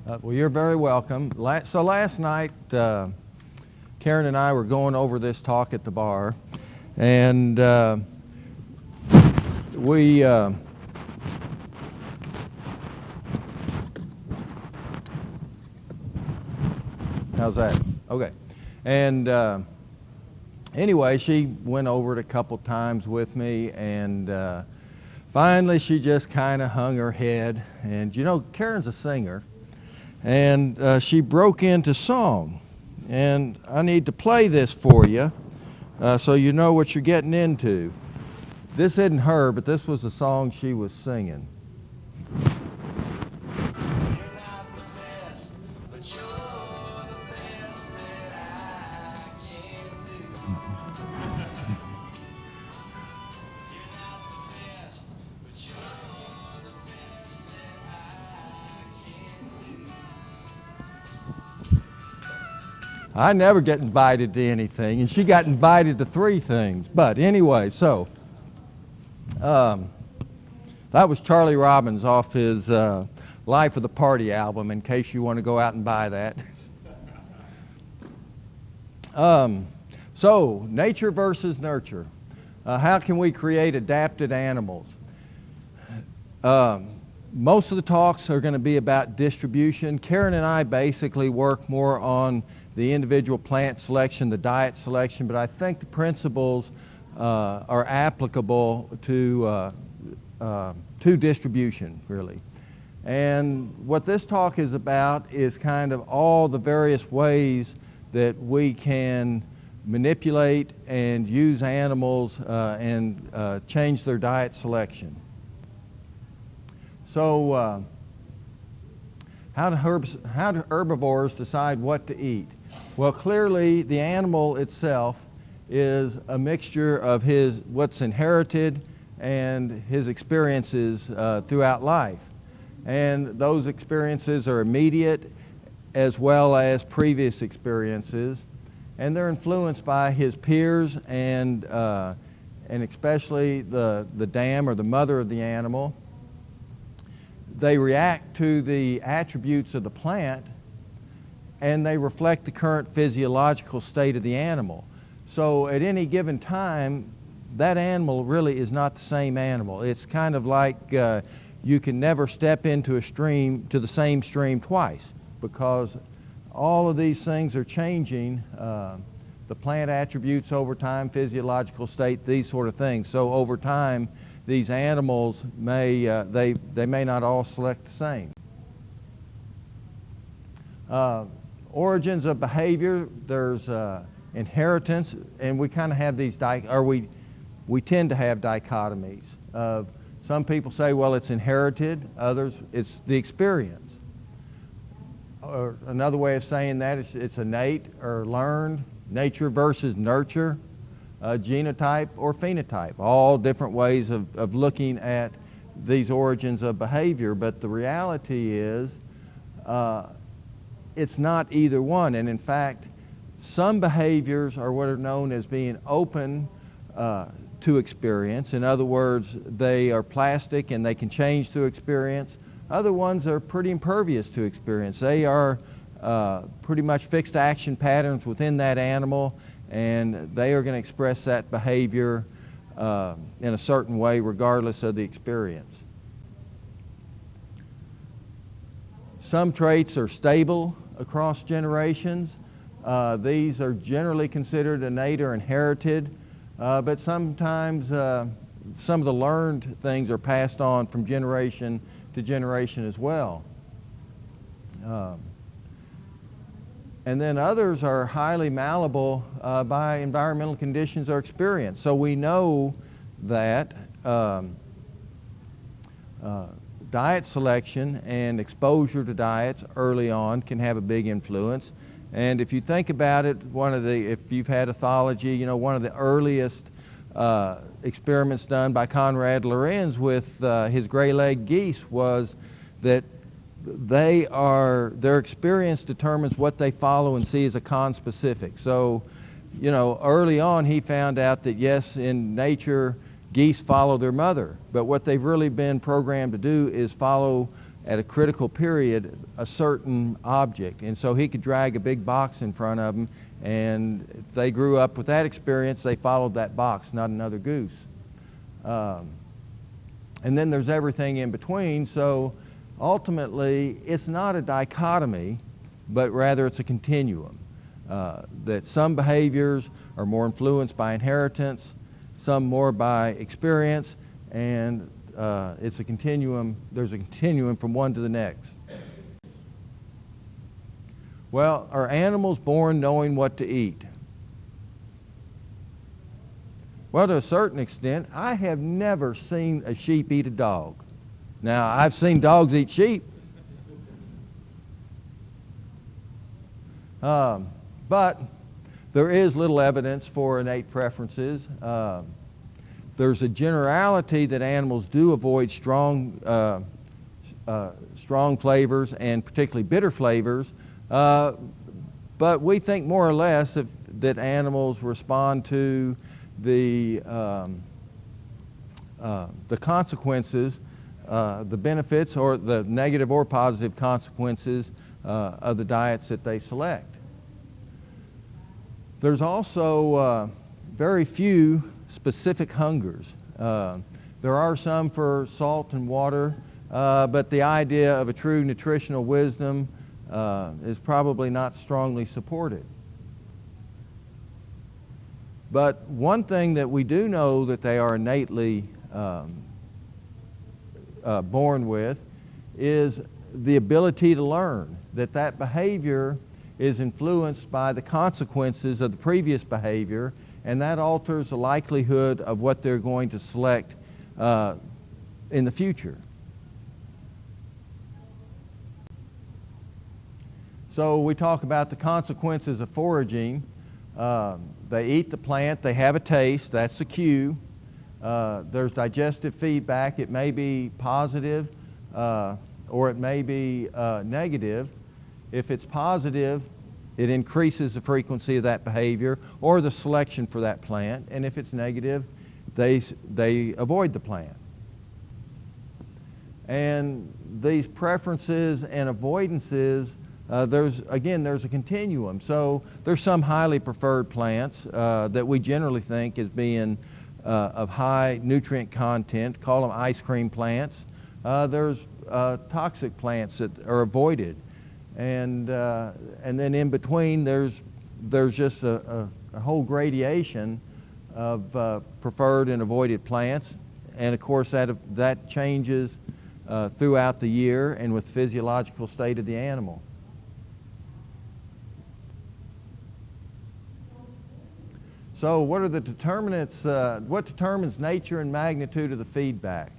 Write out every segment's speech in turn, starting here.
Well, you're very welcome. So last night, Karen and I were going over this talk at the bar, and we how's that? Okay. And anyway, she went over it a couple times with me, and finally she just kind of hung her head. And you know, Karen's a singer, and she broke into song. And I need to play this for you so you know what you're getting into. This isn't her, but this was the song she was singing. I never get invited to anything, and she got invited to 3 things. But anyway, so that was Charlie Robbins off his Life of the Party album, in case you want to go out and buy that. So, nature versus nurture. How can we create adapted animals? Most of the talks are going to be about distribution. Karen and I basically work more on the individual plant selection, the diet selection, but I think the principles are applicable to distribution, really. And what this talk is about is kind of all the various ways that we can manipulate and use animals and change their diet selection. So how do herbivores decide what to eat? Well, clearly the animal itself is a mixture of what's inherited and his experiences throughout life. And those experiences are immediate as well as previous experiences. And they're influenced by his peers and especially the dam or the mother of the animal. They react to the attributes of the plant, and they reflect the current physiological state of the animal. So at any given time, that animal really is not the same animal. It's kind of like you can never step into the same stream twice, because all of these things are changing, the plant attributes over time, physiological state, these sort of things. So over time, these animals they may not all select the same. Origins of behavior, there's inheritance, and we kind of have these, we tend to have dichotomies of, some people say, well, it's inherited, others, it's the experience. Or another way of saying that is it's innate or learned, nature versus nurture, genotype or phenotype, all different ways of looking at these origins of behavior. But the reality is it's not either one. And in fact, some behaviors are what are known as being open to experience. In other words, they are plastic and they can change through experience. Other ones are pretty impervious to experience. They are pretty much fixed action patterns within that animal, and they are going to express that behavior in a certain way regardless of the experience. Some traits are stable across generations. These are generally considered innate or inherited, but sometimes some of the learned things are passed on from generation to generation as well. And then others are highly malleable by environmental conditions or experience. So we know that diet selection and exposure to diets early on can have a big influence. And if you think about it, if you've had ethology, you know, one of the earliest experiments done by Conrad Lorenz with his gray-legged geese was that their experience determines what they follow and see as a conspecific. So, you know, early on he found out that yes, in nature, geese follow their mother, but what they've really been programmed to do is follow at a critical period a certain object. And so he could drag a big box in front of them, and if they grew up with that experience, they followed that box, not another goose. And then there's everything in between, so ultimately it's not a dichotomy, but rather it's a continuum. That some behaviors are more influenced by inheritance, some more by experience, and it's a continuum. There's a continuum from one to the next. Well, are animals born knowing what to eat? Well, to a certain extent. I have never seen a sheep eat a dog. Now, I've seen dogs eat sheep. But there is little evidence for innate preferences. There's a generality that animals do avoid strong flavors, and particularly bitter flavors. But we think more or less that animals respond to the consequences, the benefits, or the negative or positive consequences of the diets that they select. There's also very few specific hungers. There are some for salt and water, but the idea of a true nutritional wisdom is probably not strongly supported. But one thing that we do know that they are innately born with is the ability to learn, that behavior is influenced by the consequences of the previous behavior, and that alters the likelihood of what they're going to select in the future. So we talk about the consequences of foraging. They eat the plant, they have a taste, that's the cue. There's digestive feedback. It may be positive or it may be negative. If it's positive, it increases the frequency of that behavior or the selection for that plant. And if it's negative, they avoid the plant. And these preferences and avoidances, there's a continuum. So there's some highly preferred plants that we generally think as being of high nutrient content, call them ice cream plants. There's toxic plants that are avoided. And then in between there's just a whole gradation of preferred and avoided plants. And of course that changes throughout the year and with physiological state of the animal. So what are the determinants, what determines nature and magnitude of the feedback?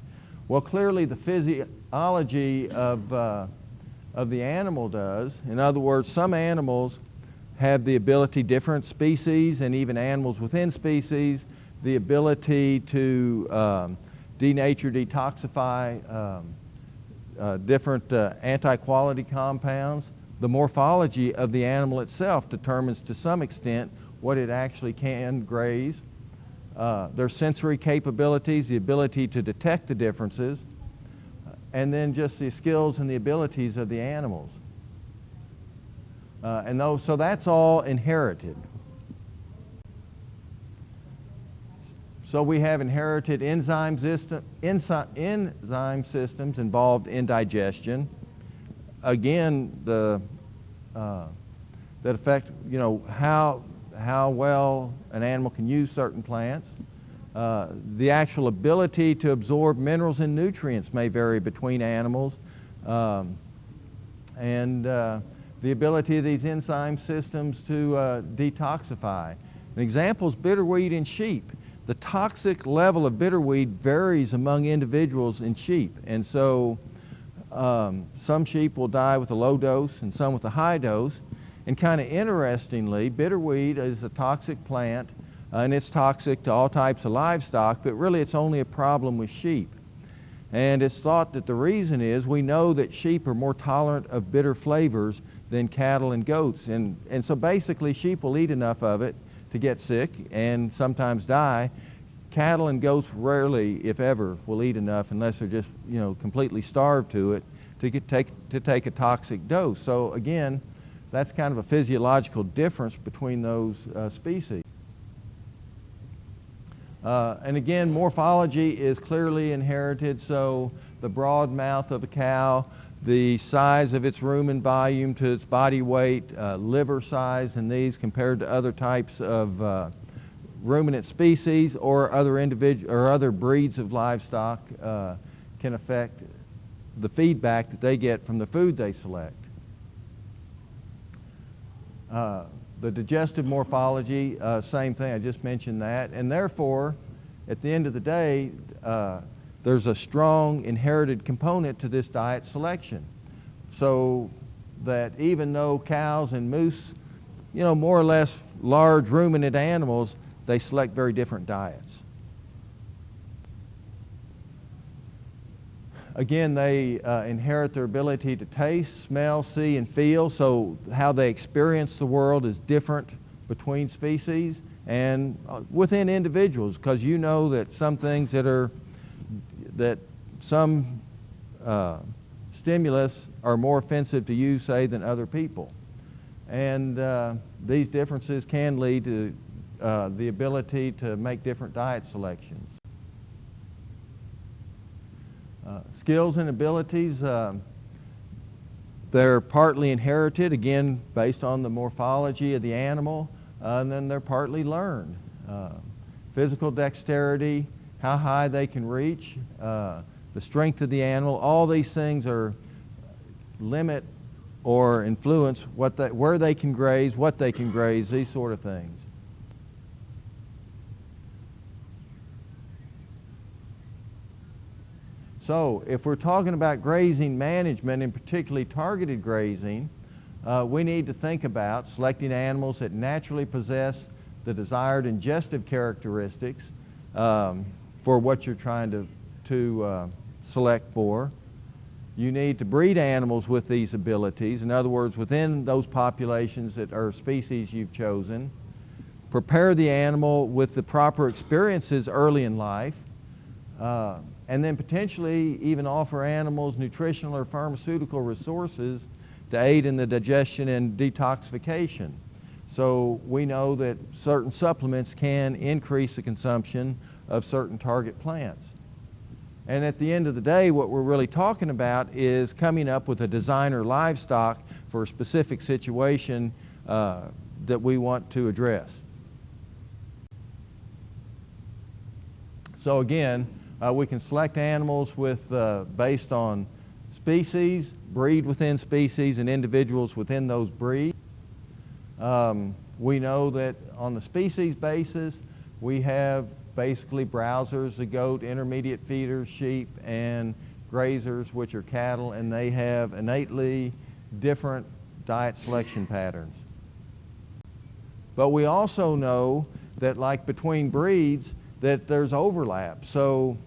Well, clearly the physiology of the animal does. In other words, some animals have the ability, different species and even animals within species, the ability to denature, detoxify different anti-quality compounds. The morphology of the animal itself determines to some extent what it actually can graze. Their sensory capabilities, the ability to detect the differences, and then just the skills and the abilities of the animals. So that's all inherited. So we have inherited enzyme systems involved in digestion. Again, that affect how well an animal can use certain plants. The actual ability to absorb minerals and nutrients may vary between animals, and the ability of these enzyme systems to detoxify. An example is bitterweed in sheep. The toxic level of bitterweed varies among individuals in sheep, and so some sheep will die with a low dose and some with a high dose. And kind of interestingly, bitterweed is a toxic plant, and it's toxic to all types of livestock, but really it's only a problem with sheep. And it's thought that the reason is we know that sheep are more tolerant of bitter flavors than cattle and goats. And so basically sheep will eat enough of it to get sick and sometimes die. Cattle and goats rarely, if ever, will eat enough unless they're just completely starved to to take a toxic dose. So again, that's kind of a physiological difference between those species. And again, morphology is clearly inherited, so the broad mouth of a cow, the size of its rumen volume to its body weight, liver size in these compared to other types of ruminant species or other breeds of livestock can affect the feedback that they get from the food they select. The digestive morphology, same thing, I just mentioned that, and therefore, at the end of the day, there's a strong inherited component to this diet selection. So that even though cows and moose, more or less large ruminant animals, they select very different diets. Again, they inherit their ability to taste, smell, see, and feel, so how they experience the world is different between species and within individuals, because you know that some things that some stimulus are more offensive to you, say, than other people. And these differences can lead to the ability to make different diet selections. Skills and abilities, they're partly inherited, again, based on the morphology of the animal, and then they're partly learned. Physical dexterity, how high they can reach, the strength of the animal, all these things are limit or influence where they can graze, what they can graze, these sort of things. So if we're talking about grazing management, and particularly targeted grazing, we need to think about selecting animals that naturally possess the desired ingestive characteristics for what you're trying to select for. You need to breed animals with these abilities, in other words, within those populations that are species you've chosen. Prepare the animal with the proper experiences early in life, and then potentially even offer animals nutritional or pharmaceutical resources to aid in the digestion and detoxification. So we know that certain supplements can increase the consumption of certain target plants. And at the end of the day, what we're really talking about is coming up with a designer livestock for a specific situation that we want to address. So again, we can select animals with based on species, breed within species, and individuals within those breeds. We know that on the species basis, we have basically browsers, the goat, intermediate feeders, sheep, and grazers, which are cattle, and they have innately different diet selection patterns. But we also know that, like between breeds, that there's overlap. So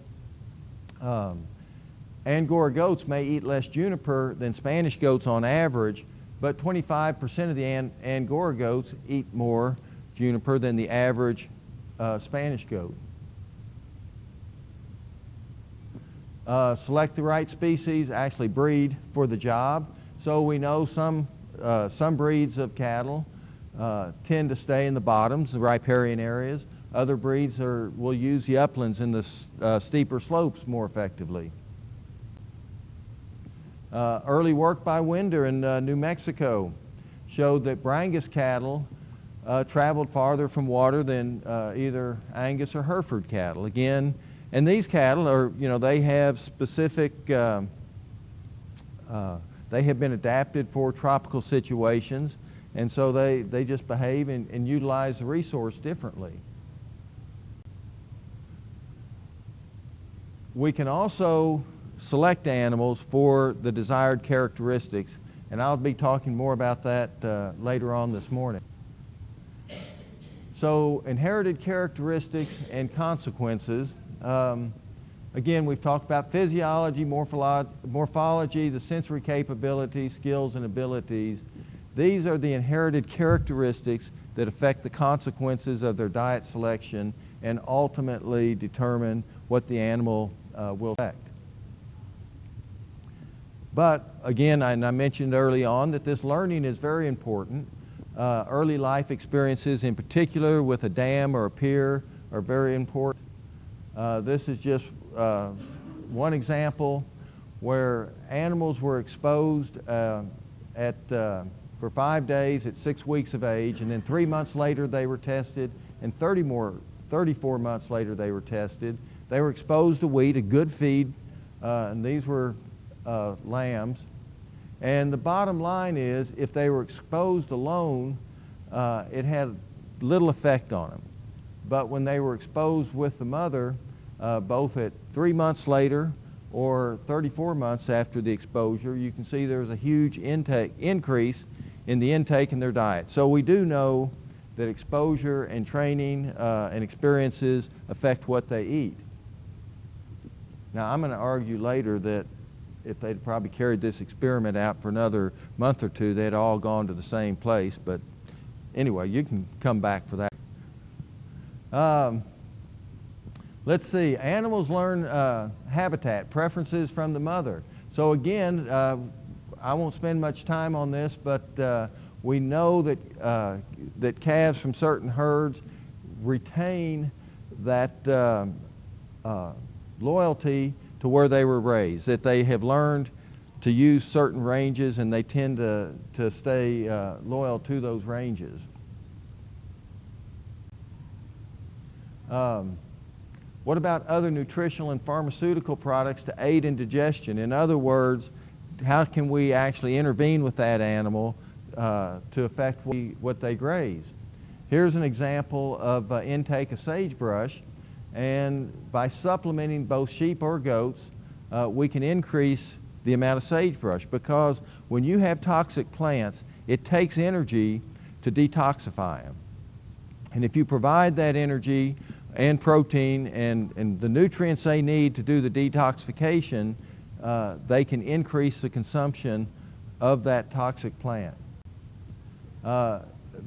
Angora goats may eat less juniper than Spanish goats on average, but 25% of the Angora goats eat more juniper than the average Spanish goat. Select the right species, actually breed for the job. So we know some breeds of cattle tend to stay in the bottoms, the riparian areas. Other breeds will use the uplands and the steeper slopes more effectively. Early work by Winder in New Mexico showed that Brangus cattle traveled farther from water than either Angus or Hereford cattle. Again, and these cattle are, they have specific, they have been adapted for tropical situations, and so they just behave and utilize the resource differently. We can also select animals for the desired characteristics, and I'll be talking more about that later on this morning. So inherited characteristics and consequences. Again, we've talked about physiology, morphology, the sensory capabilities, skills, and abilities. These are the inherited characteristics that affect the consequences of their diet selection and ultimately determine what the animal will affect. But again, and I mentioned early on that this learning is very important. Early life experiences, in particular with a dam or a pier, are very important. This is just one example where animals were exposed for 5 days at 6 weeks of age, and then 3 months later they were tested, and 34 months later they were tested. They were exposed to wheat, a good feed, and these were lambs. And the bottom line is, if they were exposed alone, it had little effect on them. But when they were exposed with the mother, both at 3 months later or 34 months after the exposure, you can see there's a huge increase in the intake in their diet. So we do know that exposure and training and experiences affect what they eat. Now, I'm going to argue later that if they'd probably carried this experiment out for another month or two, they'd all gone to the same place. But anyway, you can come back for that. Let's see. Animals learn habitat preferences from the mother. So again, I won't spend much time on this, but we know that that calves from certain herds retain that loyalty to where they were raised, that they have learned to use certain ranges, and they tend to stay loyal to those ranges. What about other nutritional and pharmaceutical products to aid in digestion? In other words, how can we actually intervene with that animal to affect what they graze? Here's an example of intake of sagebrush, and by supplementing both sheep or goats, we can increase the amount of sagebrush, because when you have toxic plants, it takes energy to detoxify them. And if you provide that energy and protein and the nutrients they need to do the detoxification, they can increase the consumption of that toxic plant.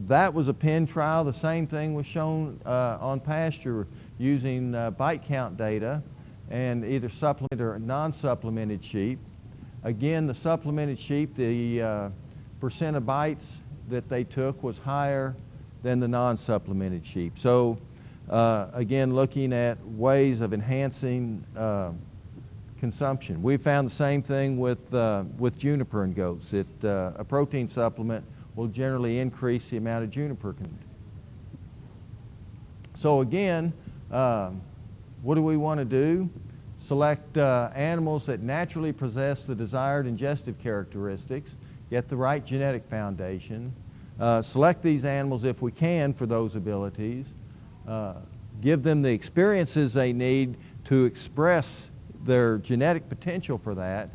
That was a pen trial. The same thing was shown on pasture using bite count data and either supplemented or non-supplemented sheep. Again, the supplemented sheep, the percent of bites that they took was higher than the non-supplemented sheep. So again, looking at ways of enhancing consumption. We found the same thing with juniper in goats. A protein supplement will generally increase the amount of juniper. So again, what do we want to do? Select animals that naturally possess the desired ingestive characteristics, get the right genetic foundation, select these animals if we can for those abilities, give them the experiences they need to express their genetic potential for that,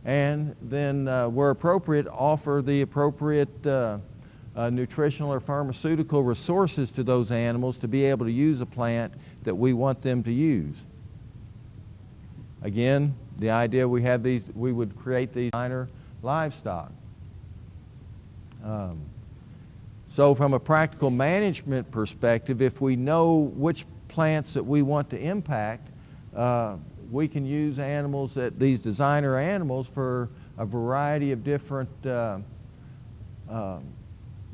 and then where appropriate, offer the appropriate nutritional or pharmaceutical resources to those animals to be able to use a plant that we want them to use. Again, the idea we would create these minor livestock. So from a practical management perspective, if we know which plants that we want to impact, we can use these designer animals for a variety of different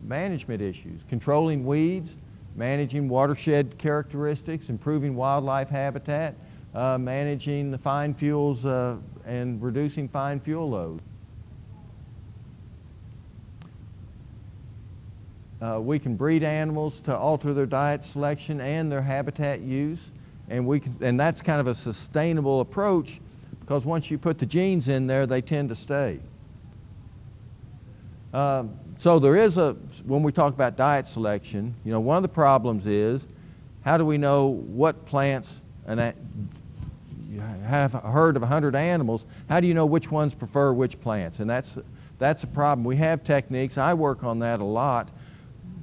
management issues. Controlling weeds, managing watershed characteristics, improving wildlife habitat, managing the fine fuels and reducing fine fuel loads. We can breed animals to alter their diet selection and their habitat use, and that's kind of a sustainable approach, because once you put the genes in there, they tend to stay. So there is when we talk about diet selection, one of the problems is, how do we know what plants, and you have a herd of 100 animals, how do you know which ones prefer which plants? And that's a problem. We have techniques. I work on that a lot.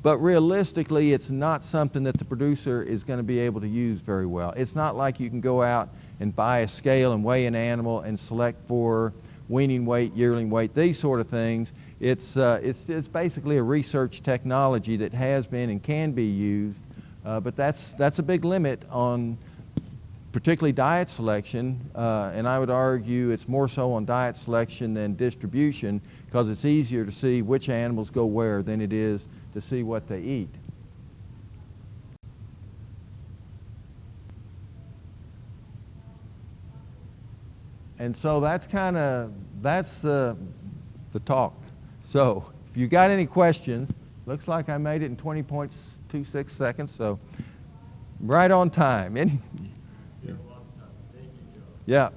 But realistically, it's not something that the producer is going to be able to use very well. It's not like you can go out and buy a scale and weigh an animal and select for weaning weight, yearling weight, these sort of things. It's basically a research technology that has been and can be used, but that's a big limit on particularly diet selection, and I would argue it's more so on diet selection than distribution, because it's easier to see which animals go where than it is to see what they eat. And so that's the talk. So if you got any questions, looks like I made it in 20.26 seconds, so right on time. Yeah, lots of time. Thank you, Joe. Yeah.